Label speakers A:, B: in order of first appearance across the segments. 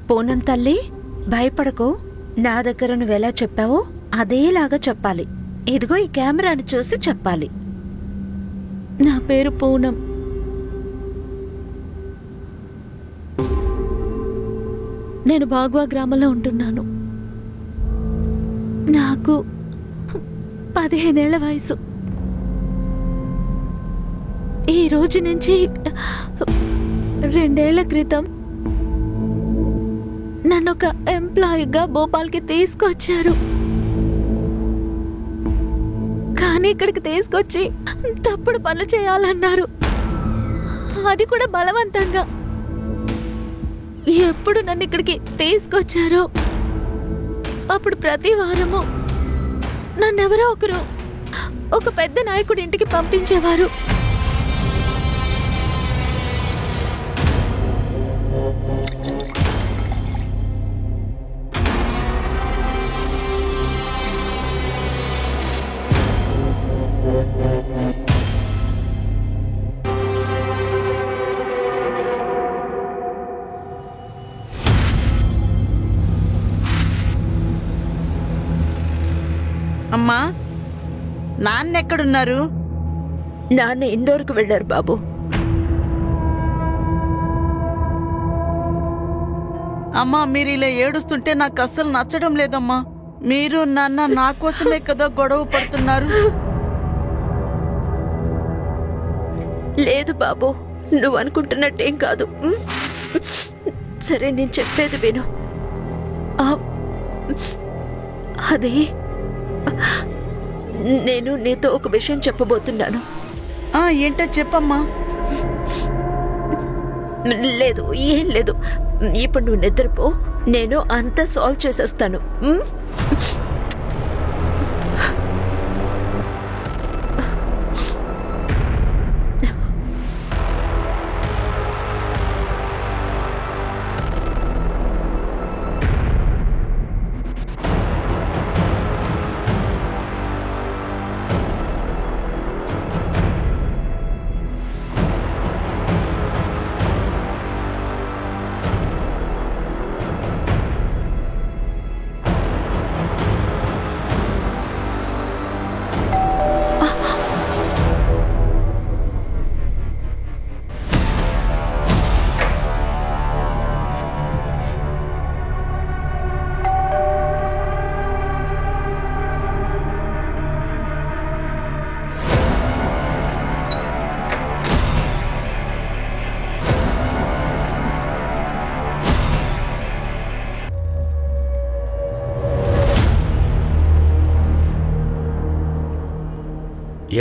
A: పూనం తల్లి, భయపడకు. నా దగ్గర నువ్వెలా చెప్పావో అదేలాగా చెప్పాలి. ఇదిగో ఈ కెమెరాని చూసి చెప్పాలి.
B: నా పేరు పూనం. నేను బాగ్వా గ్రామంలో ఉంటున్నాను. నాకు 15 ఏళ్ల వయసు. ఈ రోజు నుంచి 2 ఏళ్ల క్రితం నన్ను ఒక ఎంప్లాయీగా భోపాల్కి తీసుకొచ్చారు. కానీ ఇక్కడికి తీసుకొచ్చి తప్పుడు పనులు చేయాలన్నారు, అది కూడా బలవంతంగా. ఎప్పుడు నన్ను ఇక్కడికి తీసుకొచ్చారో అప్పుడు ప్రతి వారము నన్నెవరో ఒకరు ఒక పెద్ద నాయకుడి ఇంటికి పంపించేవారు.
C: అమ్మా, నాన్న ఎక్కడున్నారు?
A: నాన్న ఇండోర్కి వెళ్ళారు బాబు.
C: అమ్మా, మీరు ఇలా ఏడుస్తుంటే నాకు అస్సలు నచ్చడం లేదమ్మా. మీరు నాన్న నా కోసమే కదా గొడవ పడుతున్నారు.
A: లేదు బాబు, నువ్వు అనుకుంటున్నట్టేం కాదు. సరే, నేను చెప్పేది విను. అది నేను నీతో ఒక విషయం చెప్పబోతున్నాను.
C: ఏంటో చెప్పమ్మా.
A: లేదు, ఏం లేదు. ఇప్పుడు నువ్వు నిద్రపో, నేను అంతా సాల్వ్ చేసేస్తాను.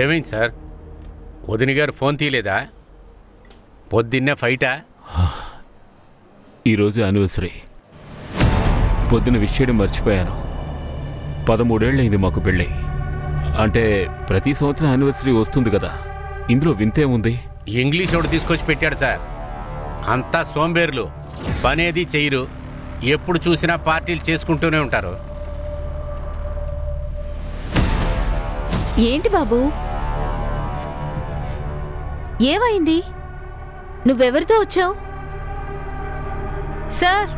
D: ఏమైంది సార్? వదిన గారు ఫోన్ తీయలేదా? పొద్దున్నే ఫైటా?
E: ఈరోజు యానివర్సరీ. పొద్దున్న విష్ చేయడం మర్చిపోయాను. 13 ఏళ్ళైంది మాకు పెళ్ళి. అంటే ప్రతి సంవత్సరం యానివర్సరీ వస్తుంది కదా, ఇందులో వింతే ఉంది.
D: ఇంగ్లీష్ ఒకటి తీసుకొచ్చి పెట్టాడు సార్. అంతా సోంబేర్లు, పనేది చెయ్యరు, ఎప్పుడు చూసినా పార్టీలు చేసుకుంటూనే ఉంటారు.
B: ఏంటి బాబు, ఏమైంది? నువ్వెవరితో వచ్చావు? సార్,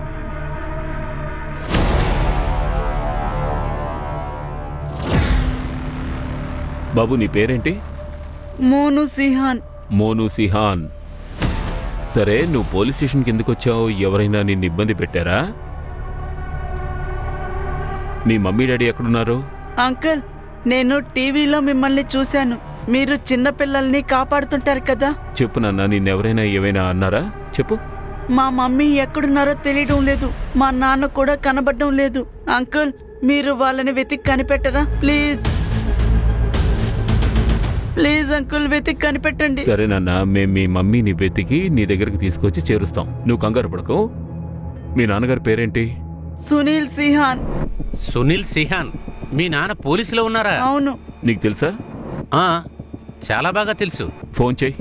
E: బాబు నీ పేరేంటి?
C: మోను సిహాన్.
E: మోను సిహాన్. సరే, నువ్వు పోలీస్ స్టేషన్కి ఎందుకు వచ్చావు? ఎవరైనా నిన్ను ఇబ్బంది పెట్టారా? మీ మమ్మీ డాడీ ఎక్కడున్నారు?
C: అంకుల్, నేను టీవీలో మిమ్మల్ని చూశాను. మీరు చిన్నపిల్లల్ని కాపాడుతుంటారు కదా.
E: చెప్పు నాన్న, నిన్నెవరైనా ఏమైనా అన్నారా? చెప్పు.
C: మా మమ్మీ ఎక్కడున్నారో తెలియడం లేదు, మా నాన్న కూడా కనబడడం లేదు. అంకుల్, మీరు వాళ్ళని వెతికి కనిపెట్టరా ప్లీజ్? ప్లీజ్ అంకుల్, వెతికి కనిపెట్టండి.
E: సరే నాన్న, మేము మీ మమ్మీని వెతికి నీ దగ్గరికి తీసుకొచ్చి చేరుస్తాం. నువ్వు కంగారు పడకు. మీ నాన్నగారి పేరేంటి?
C: సునీల్ సిహాన్.
D: సునీల్ సిహాన్? మీ నాన్న పోలీసులో ఉన్నారా?
C: అవును.
E: నీకు తెలుసా?
D: చాలా బాగా తెలుసు.
E: ఫోన్ చెయ్యి.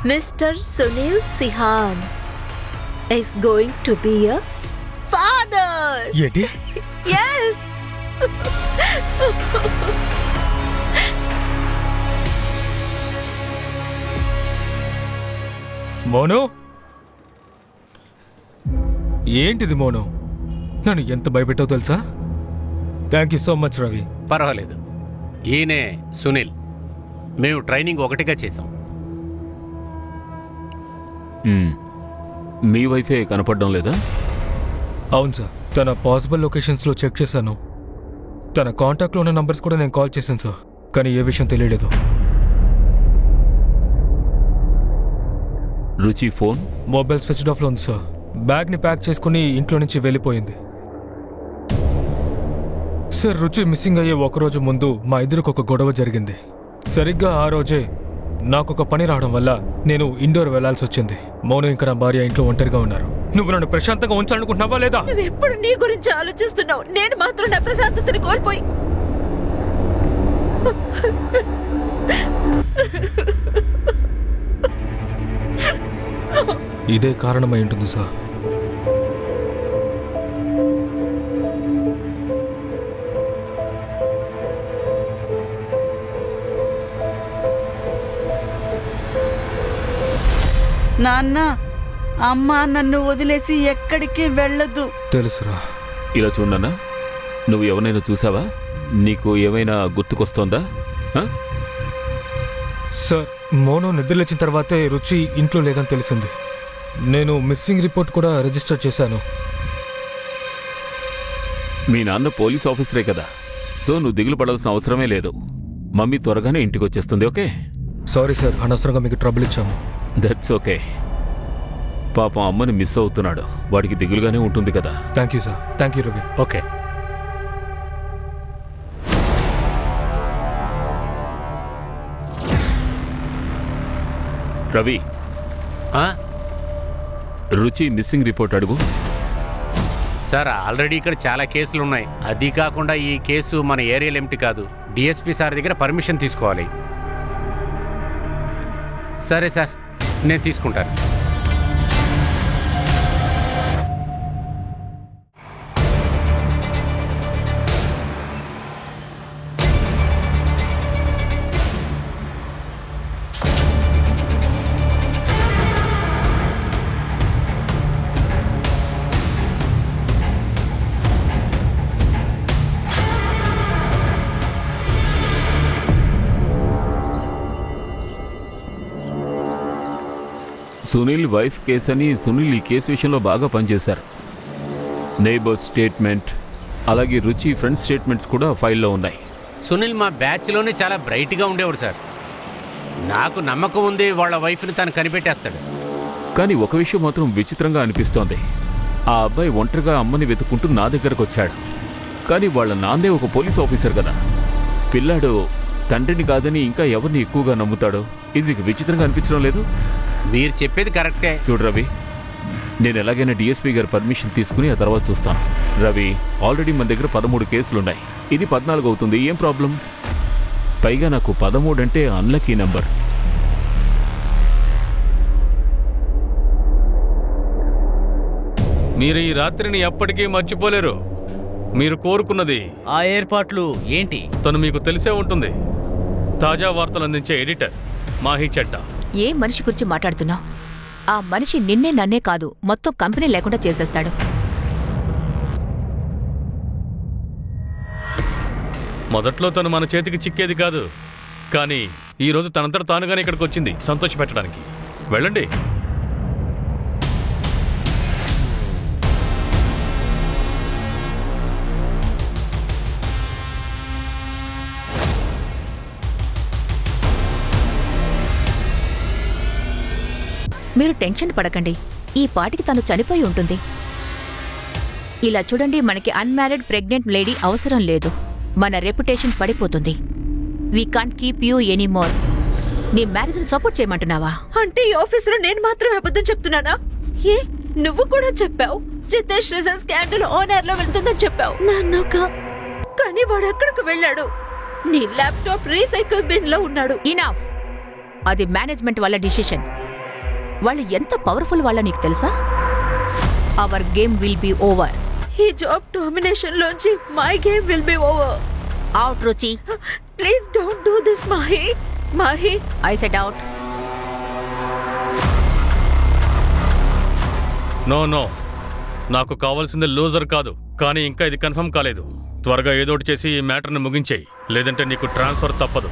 A: Mr. Sunil Sihan is going to be a father.
F: ఏంటి?
A: Yes.
F: మోను, ఏంటిది మోను? నన్ను ఎంత భయపెట్టావు తెలుసా? Thank you so much Ravi.
D: పర్వాలేదు. ఈయనే సునీల్. మేము ట్రైనింగ్ ఒకటిగా చేసాం.
E: మీ వైఫే కనపడడం లేదా?
F: అవును సార్, తన పాసిబుల్ లొకేషన్స్లో చెక్ చేశాను. తన కాంటాక్ట్లో ఉన్న నంబర్స్ కూడా నేను కాల్ చేశాను సార్, కానీ ఏ విషయం తెలియలేదు.
E: రుచి ఫోన్?
F: మొబైల్ స్విచ్డ్ ఆఫ్లో ఉంది సార్. బ్యాగ్ని ప్యాక్ చేసుకుని ఇంట్లో నుంచి వెళ్ళిపోయింది సార్. రుచి మిస్సింగ్ అయ్యే ఒకరోజు ముందు మా ఇద్దరికి ఒక గొడవ జరిగింది. సరిగ్గా ఆ రోజే నాకు ఒక పని రావడం వల్ల నేను ఇండోర్ వెళ్లాల్సి వచ్చింది. మౌనం ఇంకా నా భార్య ఇంట్లో ఒంటరిగా ఉన్నారు. నువ్వు నన్ను ప్రశాంతంగా ఉంచాలనుకుంటున్నావా లేదా?
A: నువ్వు ఎప్పుడు నీ గురించి ఆలోచిస్తున్నావు. నేను మాత్రం నా ప్రశాంతతని కోల్పోయి
F: ఇదే కారణమై ఉంటుంది సార్.
C: నాన్న, అమ్మ నన్ను వదిలేసి ఎక్కడికి వెళ్ళదు.
F: తెలుసురా.
E: ఇలా చూడన్నా, నువ్వు ఎవరైనా చూసావా? నీకు ఏమైనా గుర్తుకొస్తోందా?
F: సార్, మౌనం నిద్రలేచిన తర్వాతే రుచి ఇంట్లో లేదని తెలిసింది. నేను మిస్సింగ్ రిపోర్ట్ కూడా రిజిస్టర్ చేశాను.
E: మీ నాన్న పోలీస్ ఆఫీసరే కదా, సో నువ్వు దిగులు పడాల్సిన అవసరమే లేదు. మమ్మీ త్వరగానే ఇంటికి వచ్చేస్తుంది. ఓకే?
F: సారీ సార్, అనవసరంగా మీకు ట్రబుల్ ఇచ్చాము.
E: That's okay. పాపం అమ్మని మిస్ అవుతున్నాడు, వాడికి దిగులుగానే ఉంటుంది కదా.
F: Thank you sir. Thank you Ravi.
E: Okay. Ravi, రుచి మిస్సింగ్ రిపోర్ట్ అడుగు.
D: సార్, ఆల్రెడీ ఇక్కడ చాలా కేసులు ఉన్నాయి. అది కాకుండా ఈ కేసు మన ఏరియాలో ఏమిటి కాదు. డిఎస్పీ సార్ దగ్గర పర్మిషన్ తీసుకోవాలి. సరే సార్, నేను తీసుకుంటాను.
E: సునీల్ వైఫ్ కేసు అని సునీల్ ఈ కేసు విషయంలో బాగా పనిచేశారు. నైబర్ స్టేట్మెంట్, అలాగే రుచి ఫ్రెండ్ స్టేట్మెంట్స్ కూడా ఫైల్లో ఉన్నాయి.
D: సునీల్ మా బ్యాచ్లోనే చాలా బ్రైట్గా ఉండేవాడు సార్. నాకు నమ్మకం ఉంది వాళ్ళ వైఫ్ని తను కనిపెట్టేస్తాడు.
E: కానీ ఒక విషయం మాత్రం విచిత్రంగా అనిపిస్తోంది. ఆ అబ్బాయి ఒంటరిగా అమ్మని వెతుక్కుంటూ నా దగ్గరకు వచ్చాడు. కానీ వాళ్ళ నాన్నే ఒక పోలీస్ ఆఫీసర్ కదా. పిల్లాడు తండ్రిని కాదని ఇంకా ఎవరిని ఎక్కువగా నమ్ముతాడో? ఇది నీకు విచిత్రంగా అనిపించడం లేదు?
D: మీరు చెప్పేది కరెక్టే.
E: చూడు రవి, నేను ఎలాగైనా డిఎస్పీ గారి పర్మిషన్ తీసుకుని ఆ తర్వాత చూస్తాను. రవి, ఆల్రెడీ మన దగ్గర 13 కేసులున్నాయి. ఇది 14 అవుతుంది. ఏం ప్రాబ్లం? పైగా నాకు 13 అంటే అన్లక్కీ నంబర్.
G: మీరు ఈ రాత్రిని ఎప్పటికీ మర్చిపోలేరు. మీరు కోరుకున్నది.
H: ఆ ఏర్పాట్లు ఏంటి?
G: తను మీకు తెలిసే ఉంటుంది. తాజా వార్తలు అందించే ఎడిటర్ మాహి చెడ్డా.
B: ఏ మనిషి గురించి మాట్లాడుతున్నావు? ఆ మనిషి నిన్నే నన్నే కాదు, మొత్తం కంపెనీ లేకుండా చేసేస్తాడు.
G: మొదట్లో తను మన చేతికి చిక్కేది కాదు, కానీ ఈరోజు తనంతట తానుగానే ఇక్కడికి వచ్చింది సంతోష పెట్టడానికి. వెళ్ళండి.
B: మీరు టెన్షన్ పడకండి. ఈ పాటికి తను చనిపోయి ఉంటుంది. ఇలా చూడండి, మనకి అన్మ్యారీడ్ ప్రెగ్నెంట్ లేడీ అవసరం లేదు. మన రెప్యుటేషన్ పడిపోతుంది. We can't keep you anymore. నీ మ్యారేజ్ని సపోర్ట్ చేయమంటున్నావా?
A: అంటే ఈ ఆఫీసులో నేను మాత్రమే అబద్ధం చెప్తున్నానా? ఏ, నువ్వు కూడా చెప్పావు జితేష్ రిజల్ట్ స్కాండల్ ఓనర్ లో వెళ్తుందని చెప్పావు. కానీ వాడు ఎక్కడికి వెళ్ళాడు? నీ ల్యాప్టాప్ రీసైకిల్ బిన్ లో ఉన్నాడు.
B: ఇనఫ్. అది మేనేజ్మెంట్ వల్ల డిసిషన్. వాళ్ళు ఎంత పవర్ఫుల్ వాళ్ళ నీకు తెలుసా? Our game will be over.
A: ఈ జాబ్ డామినేషన్ లోంచి my game will be over.
B: Out Ruchi.
A: Please don't do this Mahi. Mahi,
B: I said out.
G: No no, నాకు కావాల్సింది లూజర్ కాదు. కానీ ఇంకా ఇది కన్ఫర్మ్ కాలేదు. త్వరగా ఏదోటి చేసి ఈ మ్యాటర్ని ముగించేయి, లేదంటే నీకు ట్రాన్స్ఫర్ తప్పదు.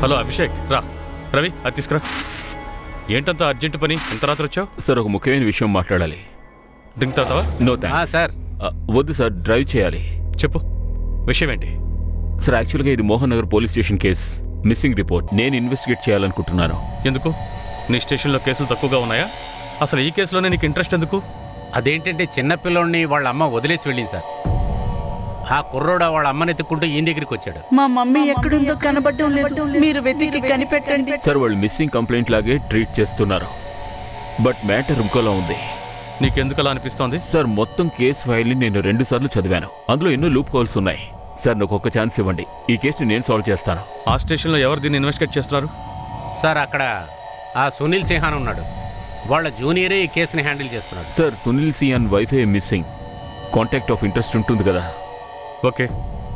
G: హలో అభిషేక్, రా. రవి, అది తీసుకురా. ఏంటంత అర్జెంట్ పని? ఎంత రాత్రి వచ్చావు?
E: సార్, ఒక ముఖ్యమైన విషయం మాట్లాడాలి.
G: డ్రింక్ తాతావా?
E: No thanks.
D: సార్
E: వద్దు సార్, డ్రైవ్ చేయాలి.
G: చెప్పు, విషయం ఏంటి?
E: సార్, యాక్చువల్గా ఇది Mohan Nagar police station case. Missing report నేను ఇన్వెస్టిగేట్ చేయాలనుకుంటున్నాను.
G: ఎందుకు? నీ స్టేషన్లో కేసులు తక్కువగా ఉన్నాయా? అసలు ఈ కేసులోనే నీకు ఇంట్రెస్ట్ ఎందుకు?
D: అదేంటంటే చిన్నపిల్లోడిని వాళ్ళ అమ్మ వదిలేసి వెళ్ళింది సార్. ఆ కుర్రోడు వాళ్ళ అమ్మని ఎత్తుకుంటూ ఈయన దగ్గరికి వచ్చాడు.
C: మా మమ్మీ ఎక్కడుందో కనబడడం లేదు, మీరు వెతికి కనిపెట్టండి.
E: సార్, వాళ్ళు మిస్సింగ్ కంప్లైంట్ లాగే ట్రీట్ చేస్తున్నారు, బట్ మ్యాటర్ ఇంకోలా ఉంది.
G: నీకెందుకు అలా అనిపిస్తోంది?
E: సార్, మొత్తం కేసు ఫైల్ని నేను 2 సార్లు చదివాను. అందులో ఎన్నో లూప్ హోల్స్ ఉన్నాయి. సార్, నాకు ఒక ఛాన్స్ ఇవ్వండి, ఈ కేసుని నేను సాల్వ్ చేస్తాను.
G: ఆ స్టేషన్లో ఎవరు దీన్ని ఇన్వెస్టిగేట్ చేస్తున్నారు?
D: సార్, అక్కడ ఆ సునీల్ సిహాన్ ఉన్నాడు. వాళ్ళ జూనియరే ఈ కేసుని హ్యాండిల్ చేస్తున్నాడు.
E: సార్, సునీల్ సిహాన్ వైఫే మిస్సింగ్. కాంటాక్ట్ ఆఫ్ ఇంట్రెస్ట్ ఉంటుంది కదా.
G: ఓకే,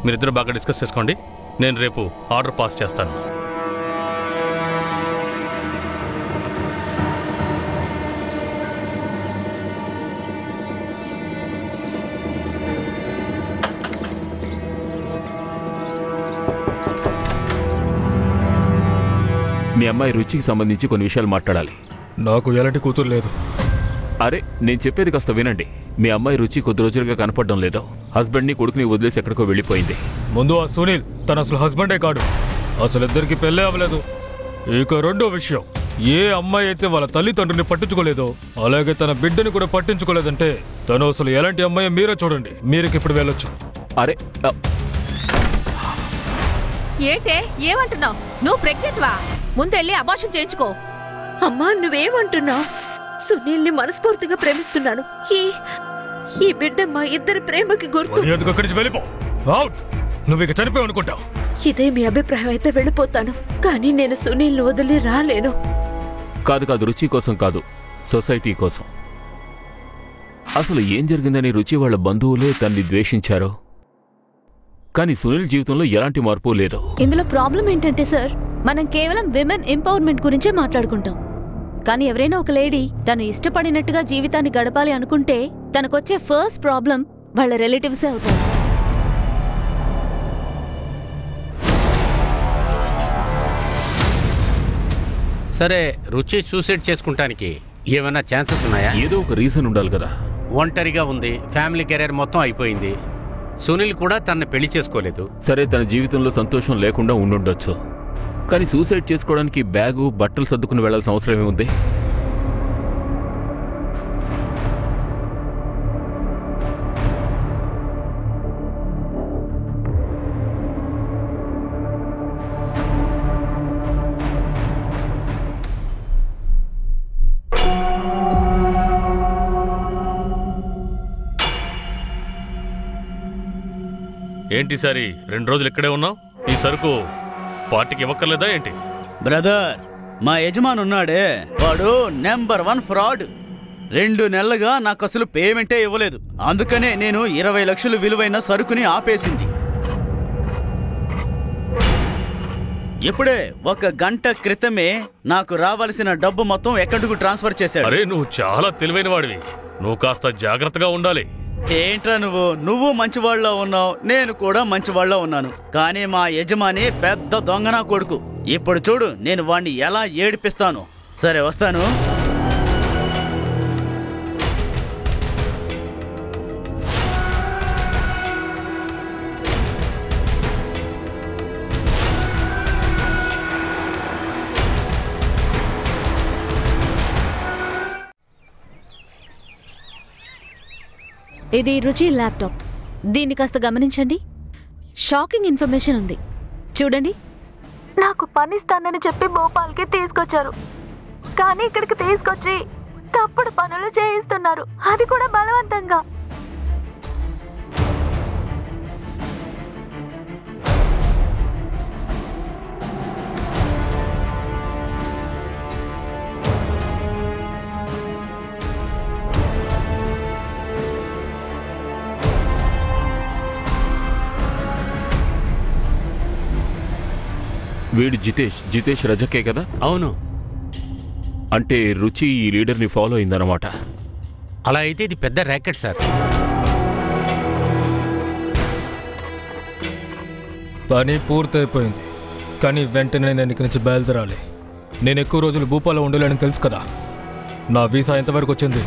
G: మీరిద్దరు బాగా డిస్కస్ చేసుకోండి. నేను రేపు ఆర్డర్ పాస్ చేస్తాను.
E: మీ అమ్మాయి రుచికి సంబంధించి కొన్ని విషయాలు మాట్లాడాలి.
F: నాకు ఎలాంటి కూతురు లేదు.
E: అరే, నేను చెప్పేది కాస్త వినండి. మీ అమ్మాయి రుచి కొద్ది రోజులుగా కనపడడం లేదు. హస్బెండ్ని కొడుకుని వదిలేసి ఎక్కడికో వెళ్ళిపోయింది.
F: ముందు ఆ సునీల్ తన అసలు హస్బెండే కాడు. అసలు ఇద్దరికి పెళ్ళే అవ్వలేదు. ఇక రెండో విషయం, ఏ అమ్మాయి అయితే వాళ్ళ తల్లిదండ్రుని పట్టించుకోలేదో అలాగే తన బిడ్డని కూడా పట్టించుకోలేదంటే తను అసలు ఎలాంటి అమ్మాయి మీరే చూడండి. మీరుకి ఇప్పుడు వెళ్ళొచ్చు.
E: అరే,
B: ఏంటే ఏమంటున్నావు? నువ్వు ప్రెగ్నెంట్ వా? ముందెళ్ళి అబార్షన్ చేయించుకో.
A: అమ్మా, నువ్వేమంటున్నావు? సునీల్ని మనస్ఫూర్తిగా ప్రేమిస్తున్నాను. ఈ బిడ్డ మా ఇద్దరి ప్రేమకి గుర్తు.
F: నువ్వు ఇక చనిపోయి అనుకుంటావు.
A: ఇదే మీ అభిప్రాయం అయితే వెళ్ళిపోతాను, కానీ నేను సునీల్ని వదిలి రాలేను.
E: కాదు, రుచి కోసం కాదు, సొసైటీ కోసం. అసలు ఏం జరిగిందని రుచి వాళ్ళ బంధువులే తన్ని ద్వేషించారు. కానీ సునీల్ జీవితంలో ఎలాంటి మార్పు లేదు.
I: ఇందులో ప్రాబ్లం ఏంటంటే సార్, మనం కేవలం విమెన్ ఎంపవర్మెంట్ గురించే మాట్లాడుకుంటాం. కానీ ఎవరైనా ఒక లేడీ తను ఇష్టపడినట్టుగా జీవితాన్ని గడపాలి అనుకుంటే తనకొచ్చే ఫస్ట్ ప్రాబ్లం వాళ్ళ రిలేటివ్సే అవుతారు.
D: సరే, రుచి సూసైడ్ చేసుకుంటానికి ఏమైనా ఛాన్సెస్ ఉన్నాయా?
E: ఏదో ఒక రీజన్ ఉండాలి కదా.
D: ఒంటరిగా ఉంది, ఫ్యామిలీ కెరీర్ మొత్తం అయిపోయింది. సునీల్ కూడా తనని పెళ్లి చేసుకోలేదు.
E: సరే, తన జీవితంలో సంతోషం లేకుండా ఉండుండొచ్చు. కానీ సూసైడ్ చేసుకోవడానికి బ్యాగు బట్టలు సర్దుకుని వెళ్లాల్సిన అవసరం ఏముంది?
G: ఏంటి సరి 2 రోజులు ఇక్కడే ఉన్నావు? ఈ సరుకు పార్టీకి ఇవ్వక్కర్లేదా ఏంటి?
H: బ్రదర్, మా యజమాని ఉన్నాడే, వాడు నెంబర్ 1 ఫ్రాడ్. 2 నెలలుగా నాకు అసలు పేమెంటే ఇవ్వలేదు. అందుకనే నేను 20 లక్షలు విలువైన సరుకుని ఆపేసింది. ఇప్పుడే 1 గంట క్రితమే నాకు రావాల్సిన డబ్బు మొత్తం అకౌంట్కు ట్రాన్స్ఫర్ చేశాడు.
G: అరే, నువ్వు చాలా తెలివైన వాడివి. నువ్వు కాస్త జాగ్రత్తగా ఉండాలి.
H: ఏంట్రా నువ్వు మంచివాళ్ళ ఉన్నావు, నేను కూడా మంచివాళ్ళ ఉన్నాను. కానీ మా యజమాని పెద్ద దొంగనా కొడుకు. ఇప్పుడు చూడు నేను వాణ్ణి ఎలా ఏడిపిస్తాను. సరే, వస్తాను.
I: ఇది రుచి ల్యాప్టాప్. దీన్ని కాస్త గమనించండి. షాకింగ్ ఇన్ఫర్మేషన్ ఉంది, చూడండి. నాకు పనిస్తానని చెప్పి భోపాల్కి తీసుకొచ్చారు, కానీ ఇక్కడికి తీసుకొచ్చి తప్పుడు పనులు చేయిస్తున్నారు, అది కూడా బలవంతంగా.
E: వీడు జితేష్ రజకే కదా?
D: అవును.
E: అంటే రుచి ఈ లీడర్ని ఫాలో అయిందన్నమాట.
D: అలా అయితే ఇది పెద్ద ర్యాకెట్ సార్.
F: పని పూర్తయిపోయింది, కానీ వెంటనే నేను ఇక్కడి నుంచి బయలుదేరాలి. నేను ఎక్కువ రోజులు భూపాల్లో ఉండలేని తెలుసు కదా. నా వీసా ఎంతవరకు వచ్చింది?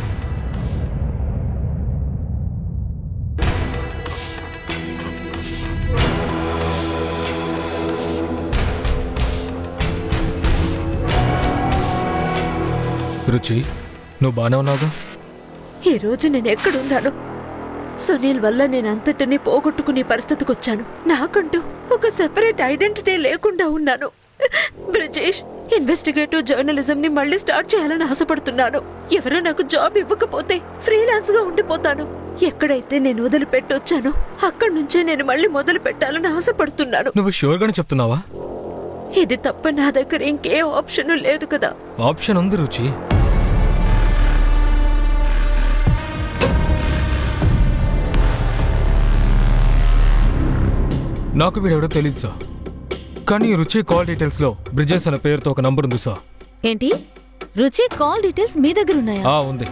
F: రుచి, నువ్వు బానే ఉన్నావుగా?
A: ఈ రోజు నేను ఎక్కడున్నాను? సునీల్ వల్ల నేను అంతటినీ పోగొట్టుకునే పరిస్థితికి వచ్చాను. నాకంటూ ఒక సెపరేట్ ఐడెంటిటీ లేకుండా ఉన్నాను. బ్రిజేష్, ఇన్వెస్టిగేటివ్ జర్నలిజం ని మళ్ళీ స్టార్ట్ చేయాలని ఆశపడుతున్నాను. ఎవరో నాకు జాబ్ ఇవ్వకపోతే ఫ్రీలాన్స్ గా ఉండిపోతాను. ఎక్కడైతే నేను వదిలిపెట్టొచ్చానో అక్కడి నుంచే నేను మళ్ళీ మొదలు పెట్టాలని ఆశపడుతున్నాను.
F: నువ్వు షూర్ గానే చెప్తున్నావా?
A: ఇది తప్ప నా దగ్గర ఇంకే ఆప్షన్ లేదు కదా.
F: ఆప్షన్ ఉంది రుచి. నాకు వీడెవడో తెలీదు సార్, కానీ రుచి కాల్ డీటెయిల్స్ లో బ్రిజేష్ అనే పేరుతో ఒక నంబర్ ఉంది సార్.
I: ఏంటి? రుచి కాల్ డీటెయిల్స్ మీ దగ్గర ఉన్నాయా?
F: ఉంది.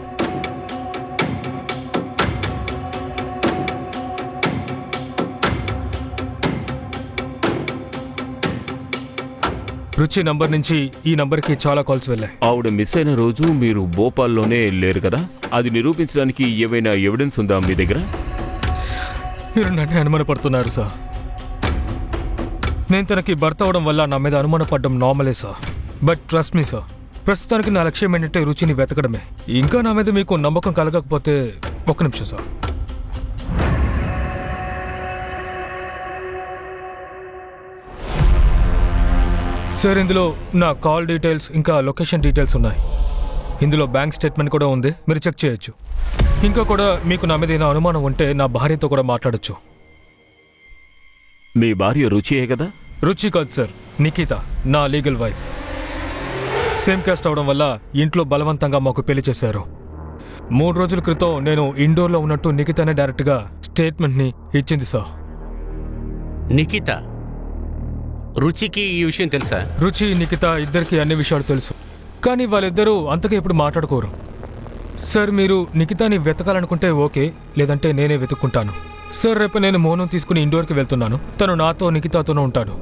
F: రుచి నంబర్ నుంచి ఈ నంబర్కి చాలా కాల్స్ వెళ్ళాయి.
E: ఆవిడ మిస్ అయిన రోజు మీరు భోపాల్లోనే లేరు కదా? అది నిరూపించడానికి ఏవైనా ఎవిడెన్స్ ఉందా మీ దగ్గర?
F: మీరు నన్ను అనుమానపడుతున్నారు సార్. నేను తనకి భర్త అవడం వల్ల నా మీద అనుమానపడడం నార్మలే sir. But trust me sir, ప్రస్తుతానికి నా లక్ష్యం ఏంటంటే రుచిని వెతకడమే. ఇంకా నా మీద మీకు నమ్మకం కలగకపోతే ఒక్క నిమిషం సార్. సార్, ఇందులో నా కాల్ డీటెయిల్స్ ఇంకా లొకేషన్ డీటెయిల్స్ ఉన్నాయి. ఇందులో బ్యాంక్ స్టేట్మెంట్ కూడా ఉంది, మీరు చెక్ చేయొచ్చు. ఇంకా కూడా మీకు నా మీద ఏదైనా అనుమానం ఉంటే నా భార్యతో కూడా మాట్లాడొచ్చు.
E: మీ భార్య రుచియే కదా?
F: రుచి కాదు సార్, నిఖిత, నా లీగల్ వైఫ్. సేమ్ కాస్ట్ అవడం వల్ల ఇంట్లో బలవంతంగా మాకు పెళ్లి చేశారు. 3 రోజుల క్రితం నేను ఇండోర్లో ఉన్నట్టు నిఖితనే డైరెక్ట్గా స్టేట్మెంట్ని ఇచ్చింది సార్.
D: నిఖిత, రుచికి ఈ విషయం తెలుసా?
F: రుచి, నిఖిత ఇద్దరికి అన్ని విషయాలు తెలుసు, కానీ వాళ్ళిద్దరూ అంతగా ఇప్పుడు మాట్లాడుకోరు. సార్, మీరు నిఖితాని వెతకాలనుకుంటే ఓకే, లేదంటే నేనే వెతుక్కుంటాను. సార్, రేపు నేను మోను తీసుకుని ఇండోర్కి వెళ్తున్నాను. తను నాతో నిఖితాతోనూ ఉంటాడు.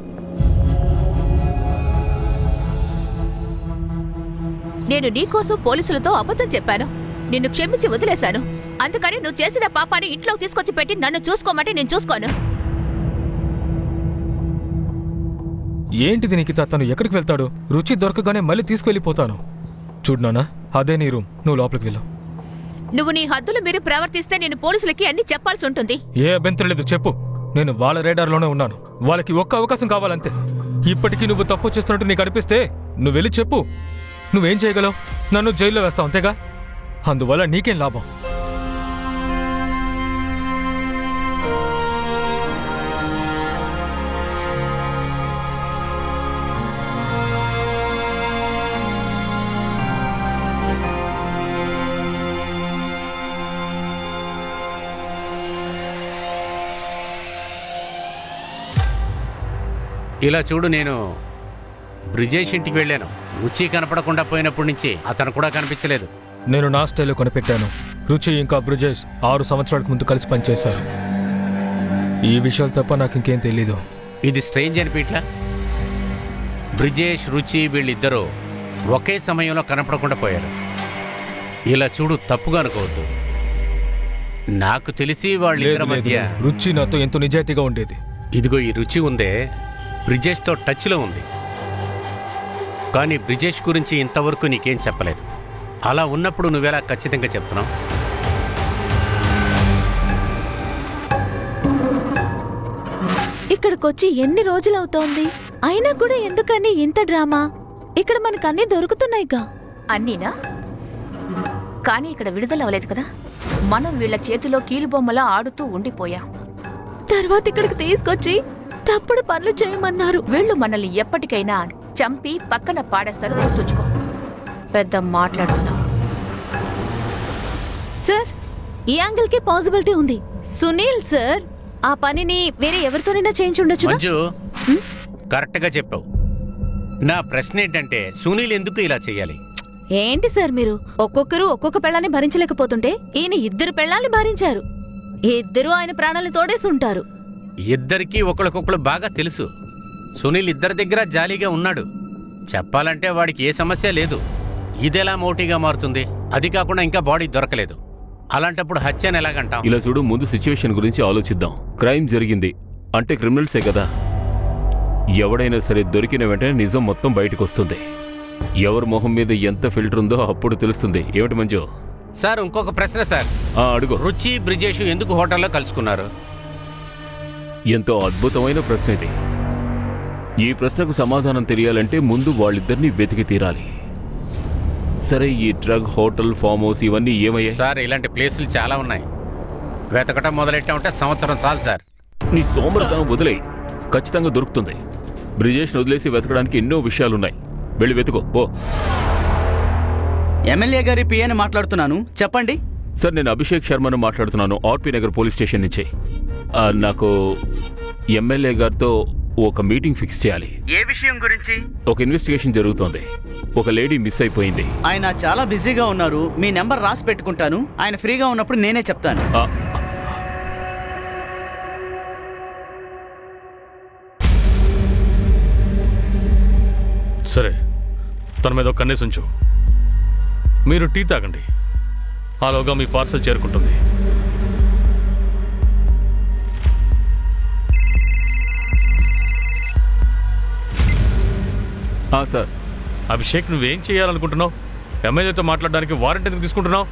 B: నేను నీకోసం పోలీసులతో అబద్ధం చెప్పాను. నిన్ను క్షమించి వదిలేశాను. అందుకని నువ్వు చేసిన పాపాన్ని ఇంట్లోకి తీసుకొచ్చి పెట్టి నన్ను చూసుకోమంటే నేను చూసుకోను.
F: ఏంటిది నిఖిత? తను ఎక్కడికి వెళ్తాడు? రుచి దొరకగానే మళ్ళీ తీసుకువెళ్ళిపోతాను. చూడునానా, అదే నీ రూమ్, నువ్వు లోపలికి వెళ్ళు.
B: నువ్వు నీ హద్దులు మీరు ప్రవర్తిస్తే నేను పోలీసులకి అన్ని చెప్పాల్సి ఉంటుంది.
F: ఏ అభ్యంతరం లేదు, చెప్పు. నేను వాళ్ళ రేడార్లోనే ఉన్నాను. వాళ్ళకి ఒక్క అవకాశం కావాలంతే. ఇప్పటికీ నువ్వు తప్పు చేస్తున్నట్టు నీకు అనిపిస్తే నువ్వు వెళ్ళి చెప్పు. నువ్వేం చేయగలవు? నన్ను జైల్లో వేస్తావు, అంతేగా? అందువల్ల నీకేం లాభం?
D: ఇలా చూడు, నేను బ్రిజేష్ ఇంటికి వెళ్ళాను. రుచి కనపడకుండా పోయినప్పటి నుంచి అతను కూడా కనిపించలేదు.
F: నేను నా స్టైల్లో కొనిపెట్టాను. రుచి ఇంకా బ్రిజేష్ 6 సంవత్సరాలకు ముందు కలిసి పనిచేశారు. ఈ విషయాలు తప్ప నాకు ఇంకేం తెలీదు.
D: ఇది స్ట్రేంజ్ అనిపించట్లా? బ్రిజేష్, రుచి వీళ్ళిద్దరూ ఒకే సమయంలో కనపడకుండా పోయారు. ఇలా చూడు, తప్పుగా అనుకోవద్దు. నాకు తెలిసి వాళ్ళిద్దరి మధ్య
F: రుచి నాతో ఎంతో నిజాయితీగా ఉండేది.
D: ఇదిగో ఈ రుచి ఉందే, బ్రిజేష్తో టచ్లో ఉంది. కానీ బ్రిజేష్ గురించి ఇంతవరకు నీకేం చెప్పలేదు. అలా ఉన్నప్పుడు నువ్వెలా ఖచ్చితంగా చెప్తున్నావు?
I: ఇక్కడికొచ్చి ఎన్ని రోజులవుతోంది? అయినా కూడా ఎందుకని ఇంత డ్రామా? ఇక్కడ మనకు అన్నీ దొరుకుతున్నాయిగా.
B: అన్నీనా? కానీ ఇక్కడ విడుదల అవ్వలేదు కదా. మనం వీళ్ళ చేతిలో కీలుబొమ్మలా ఆడుతూ ఉండిపోయాం.
I: తర్వాత ఇక్కడికి తీసుకొచ్చి తప్పుడు పనులు చేయమన్నారు.
B: వీళ్ళు మనల్ని ఎప్పటికైనా చంపి పక్కన పాడేస్తారు, గుర్తుంచుకో. పెద్ద మాట్లాడుతున్నావు.
I: సార్, ఈ యాంగిల్ కి పాసిబిలిటీ ఉంది. సునీల్ సార్ ఆ పనిని వేరే ఎవరితోనైనా చేయించుండొచ్చు.
D: మంజు, కరెక్ట్ గా చెప్పావు. నా ప్రశ్న ఏంటంటే సునీల్ ఎందుకు ఇలా చెయ్యాలి?
I: ఏంటి సార్ మీరు ఒక్కొక్కరు ఒక్కొక్క పెళ్ళాన్ని భరించలేకపోతుంటే ఈయన 2 పెళ్ళాన్ని భరించారు. ఇద్దరు ఆయన ప్రాణాలను తోడేసి ఉంటారు.
D: ఇద్దరికీ ఒకరికొకరు బాగా తెలుసు. సునీల్ ఇద్దరి దగ్గర జాలీగా ఉన్నాడు. చెప్పాలంటే వాడికి ఏ సమస్య లేదు. ఇదెలా మోటీగా మారుతుంది? అది కాకుండా ఇంకా బాడీ దొరకలేదు. అలాంటప్పుడు హత్యను ఎలాగంటాం?
E: ఇలా చూడు, ముందు సిచ్యువేషన్ గురించి ఆలోచిద్దాం. క్రైమ్ జరిగింది అంటే క్రిమినల్సే కదా. ఎవడైనా సరే దొరికిన వెంటనే నిజం మొత్తం బయటకు వస్తుంది. ఎవరి మొహం మీద ఎంత ఫిల్టర్ ఉందో అప్పుడు తెలుస్తుంది. ఏమిటి మంజు?
D: సార్, ఇంకొక ప్రశ్న సార్.
E: అడుగు.
D: రుచి, బ్రిజేష్ ఎందుకు హోటల్లో కలుసుకున్నారు?
E: ఎంతో అద్భుతమైన ప్రశ్న ఇది. ఈ ప్రశ్నకు సమాధానం తెలియాలంటే ముందు వాళ్ళిద్దరినీ వెతికి తీరాలి. సరే, ఈ డ్రగ్ హోటల్, ఫామ్ హౌస్ ఇవన్నీ ఏమయ్యాయి?
D: సార్, ఇలాంటి ప్లేసులు చాలా ఉన్నాయి. వెతకటం మొదలెట్టామంటే సంవత్సరం చాలు సార్.
E: నీ సోమరితనం వదిలేయి, ఖచ్చితంగా దొరుకుతుంది. బ్రిజేష్ను వదిలేసి వెతకడానికి ఎన్నో విషయాలున్నాయి. వెళ్ళి వెతుకో పో.
H: ఎమ్మెల్యే గారి పిఏని మాట్లాడుతున్నాను, చెప్పండి.
E: సార్, నేను అభిషేక్ శర్మను మాట్లాడుతున్నాను, ఆర్పీ నగర్ పోలీస్ స్టేషన్ నుంచి. నాకు ఎమ్మెల్యే గారితో ఒక మీటింగ్ ఫిక్స్ చేయాలి.
H: ఏ విషయం గురించి?
E: ఒక ఇన్వెస్టిగేషన్ జరుగుతోంది. ఒక లేడీ మిస్ అయిపోయింది.
H: ఆయన చాలా బిజీగా ఉన్నారు. మీ నెంబర్ రాసి పెట్టుకుంటాను. ఆయన ఫ్రీగా ఉన్నప్పుడు నేనే చెప్తాను.
G: సరే, తన మీద ఒక కన్నేసి ఉంచు. మీరు టీ తాగండి, ఆలోగా మీ పార్సల్ చేరుకుంటుంది.
E: సార్.
G: అభిషేక్, నువ్వేం చేయాలనుకుంటున్నావు? ఎమ్మెల్యేతో మాట్లాడడానికి వారెంట్ ఎందుకు తీసుకుంటున్నావు?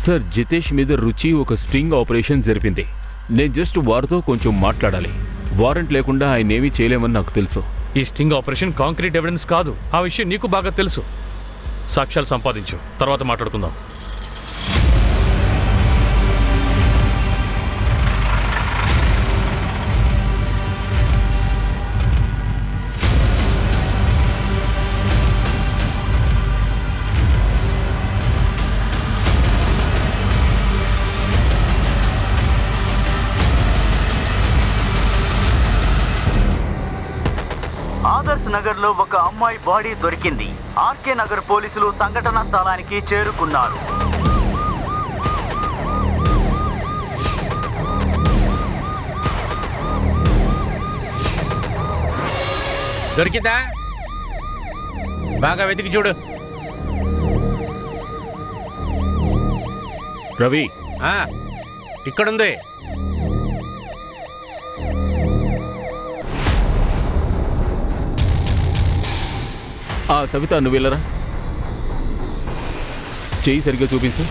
E: సార్, జితేష్ మీద రుచి ఒక స్ట్రింగ్ ఆపరేషన్ జరిపింది. నేను జస్ట్ వారితో కొంచెం మాట్లాడాలి. వారెంట్ లేకుండా ఆయన ఏమీ చేయలేమని నాకు తెలుసు.
G: ఈ స్టింగ్ ఆపరేషన్ కాంక్రీట్ ఎవిడెన్స్ కాదు. ఆ విషయం నీకు బాగా తెలుసు. సాక్ష్యాలు సంపాదించు, తర్వాత మాట్లాడుకుందాం.
H: ఆదర్శ్ నగర్ లో ఒక అమ్మాయి బాడీ దొరికింది. ఆర్కే నగర్ పోలీసులు సంఘటనా స్థలానికి చేరుకున్నారు.
D: దొరికిందా? బాగా వెతికి చూడు.
E: రవి,
D: ఇక్కడుంది.
E: సవిత, నువ్వు వెళ్ళరా. చెయ్యి సరిగ్గా చూపించు.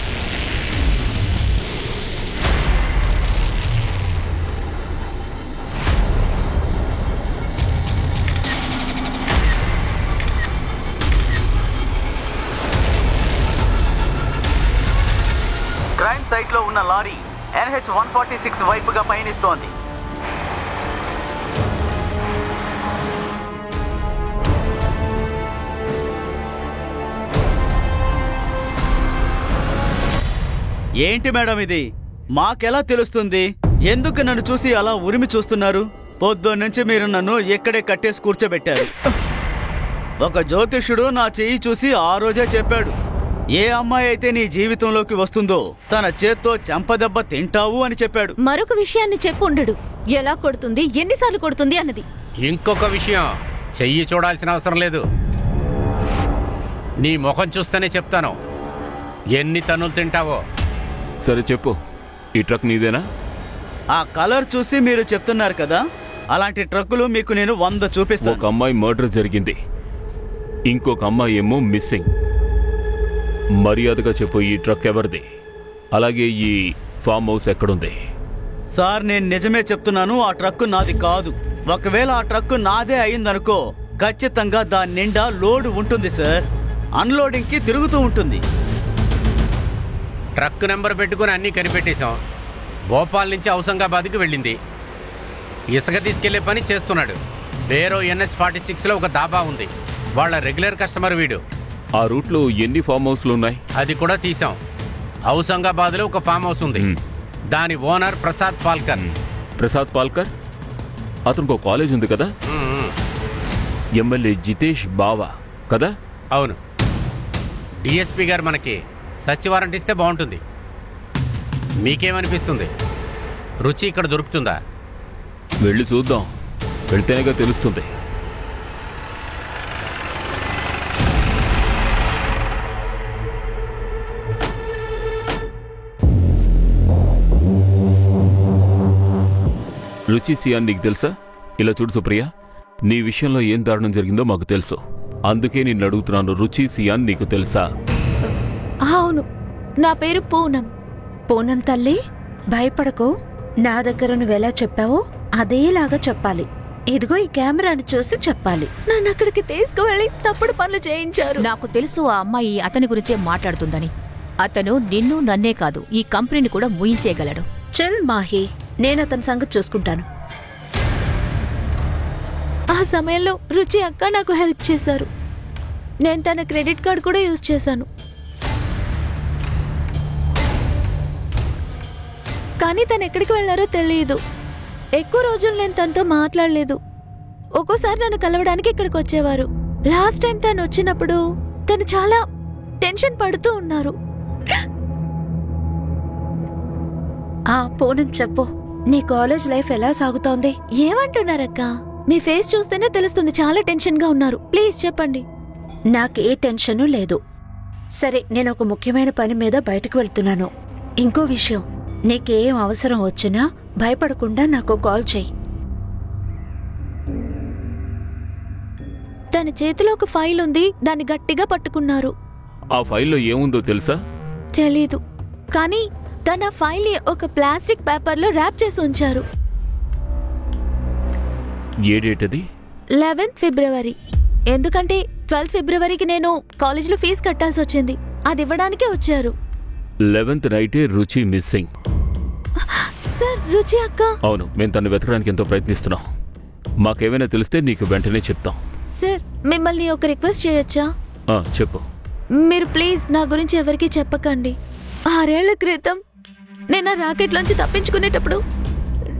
H: క్రైమ్ సైట్ లో ఉన్న లారీ NH-146 వైపుగా పయనిస్తోంది. ఏంటి మేడం ఇది? మాకెలా తెలుస్తుంది? ఎందుకు నన్ను చూసి అలా ఉరిమి చూస్తున్నారు? పొద్దున్నుంచి మీరు నన్ను ఎక్కడే కట్టేసి కూర్చోబెట్టారు. ఒక జ్యోతిష్యుడు నా చెయ్యి చూసి ఆ రోజే చెప్పాడు, ఏ అమ్మాయి అయితే నీ జీవితంలోకి వస్తుందో తన చేత్తో చెంపదెబ్బ తింటావు అని చెప్పాడు.
I: మరొక విషయాన్ని చెప్పుండడు, ఎలా కొడుతుంది, ఎన్నిసార్లు కొడుతుంది అన్నది.
D: ఇంకొక విషయం, చెయ్యి చూడాల్సిన అవసరం లేదు. నీ ముఖం చూస్తేనే చెప్తాను ఎన్ని తన్నులు తింటావో.
E: సరే చెప్పు, ఈ ట్రక్ నీదేనా?
H: ఆ కలర్ చూసి మీరు చెప్తున్నారు కదా, అలాంటి ట్రక్కులు మీకు నేను 100 చూపిస్తాను.
E: ఒక అమ్మాయి మర్డర్ జరిగింది, ఇంకొక అమ్మాయి ఏమో మిస్సింగ్. మర్యాదగా చెప్పు, ఈ ట్రక్ ఎవరిది? అలాగే ఈ ఫామ్ హౌస్ ఎక్కడుంది?
H: సార్, నేను నిజమే చెప్తున్నాను, ఆ ట్రక్కు నాది కాదు. ఒకవేళ ఆ ట్రక్కు నాదే అయిందనుకో, ఖచ్చితంగా దాని నిండా లోడు ఉంటుంది సార్. అన్లోడింగ్ కి తిరుగుతూ ఉంటుంది.
D: ట్రక్ నెంబర్ పెట్టుకుని అన్నీ కనిపెట్టేశాం. భోపాల్ నుంచి ఔసంగాబాద్కి వెళ్ళింది. ఇసుక తీసుకెళ్లే పని చేస్తున్నాడు. బేరో NH-46లో ఒక దాబా ఉంది. వాళ్ళ రెగ్యులర్ కస్టమర్ వీడు.
E: ఆ రూట్లో ఎన్ని ఫామ్ హౌస్లు ఉన్నాయి?
D: అది కూడా తీసాం. ఔసంగాబాద్లో ఒక ఫామ్ హౌస్ ఉంది. దాని ఓనర్ ప్రసాద్ పాల్కర్.
E: ప్రసాద్ పాల్కర్? అతనికి ఒక కాలేజ్ ఉంది కదా? ఎమ్మెల్యే జితేష్ బావా కదా?
D: అవును. డిఎస్పీ గారు మనకి సర్చ్ వారెంట్ ఇస్తే బాగుంటుంది. మీకేమనిపిస్తుంది? రుచి ఇక్కడ దొరుకుతుందా?
E: వెళ్ళి చూద్దాం, వెళ్తేనేగా తెలుస్తుంది. రుచి సియాన్ నీకు తెలుసా? ఇలా చూడు సుప్రియ, నీ విషయంలో ఏం దారుణం జరిగిందో మాకు తెలుసు. అందుకే నిన్ను అడుగుతున్నాను, రుచి సియాన్ నీకు తెలుసా?
I: అవును, నా పేరు పూనం.
A: పూనం తల్లి, భయపడకు. నా దగ్గర నువ్వెలా చెప్పావో అదేలాగా చెప్పాలి. ఇదిగో ఈ కెమెరాను చూసి చెప్పాలి.
I: నన్ను అక్కడికి తీసుకువెళ్ళి తప్పుడు పనులు చేయించారు.
B: నాకు తెలుసు ఆ అమ్మాయి అతని గురించే మాట్లాడుతుందని. అతను నిన్ను నన్నే కాదు, ఈ కంపెనీని కూడా ముయించేయగలడు.
A: చల్ మాహి, నేను అతని సంగతి చూసుకుంటాను.
I: ఆ సమయంలో రుచి అక్క నాకు హెల్ప్ చేశారు. నేను తన క్రెడిట్ కార్డ్ కూడా యూజ్ చేశాను. కానీ తను ఎక్కడికి వెళ్లారో తెలియదు. ఎక్కువ రోజులు నేను తనతో మాట్లాడలేదు. ఒక్కోసారి నన్ను కలవడానికి ఇక్కడికి వచ్చేవారు. లాస్ట్ టైం తను వచ్చినప్పుడు తను చాలా టెన్షన్ పడుతూ ఉన్నారు.
A: పూనం చెప్పు, నీ కాలేజ్ లైఫ్ ఎలా సాగుతోంది?
I: ఏమంటున్నారక్క? మీ ఫేస్ చూస్తేనే తెలుస్తుంది చాలా టెన్షన్ గా ఉన్నారు. ప్లీజ్ చెప్పండి.
A: నాకే టెన్షను లేదు. సరే, నేను ఒక ముఖ్యమైన పని మీద బయటకు వెళ్తున్నాను. ఇంకో విషయం, నీకేం అవసరం వచ్చినా భయపడకుండా నాకు కాల్ చెయ్యి.
I: తన చేతిలో ఒక ఫైల్ ఉంది, దాన్ని గట్టిగా పట్టుకున్నారు.
E: ఆ ఫైల్లో ఏముందో తెలుసా?
I: తెలీదు, కానీ తన ఫైల్ ని ఒక ప్లాస్టిక్ పేపర్లో ర్యాప్ చేసి ఉంచారు.
E: ఏ డేట్ అది?
I: 11th ఫిబ్రవరి. ఎందుకంటే 12th ఫిబ్రవరికి నేను కాలేజీలో ఫీజు కట్టాల్సి వచ్చింది. అది ఇవ్వడానికే వచ్చారు.
E: 11th నైటే రుచి మిస్సింగ్.
I: సార్, రుచి అక్క?
E: అవును, మేము తను వెతకడానికి ఎంతో ప్రయత్నిస్తున్నాం. మాకేమైనా తెలిస్తే నీకు వెంటనే చెప్తాం.
I: సార్, మిమ్మల్ని ఒక రిక్వెస్ట్ చేయొచ్చా?
E: చెప్పు.
I: మీరు ప్లీజ్ నా గురించి ఎవరికీ చెప్పకండి. 6 ఏళ్ల క్రితం నేను ఆ రాకెట్లోంచి తప్పించుకునేటప్పుడు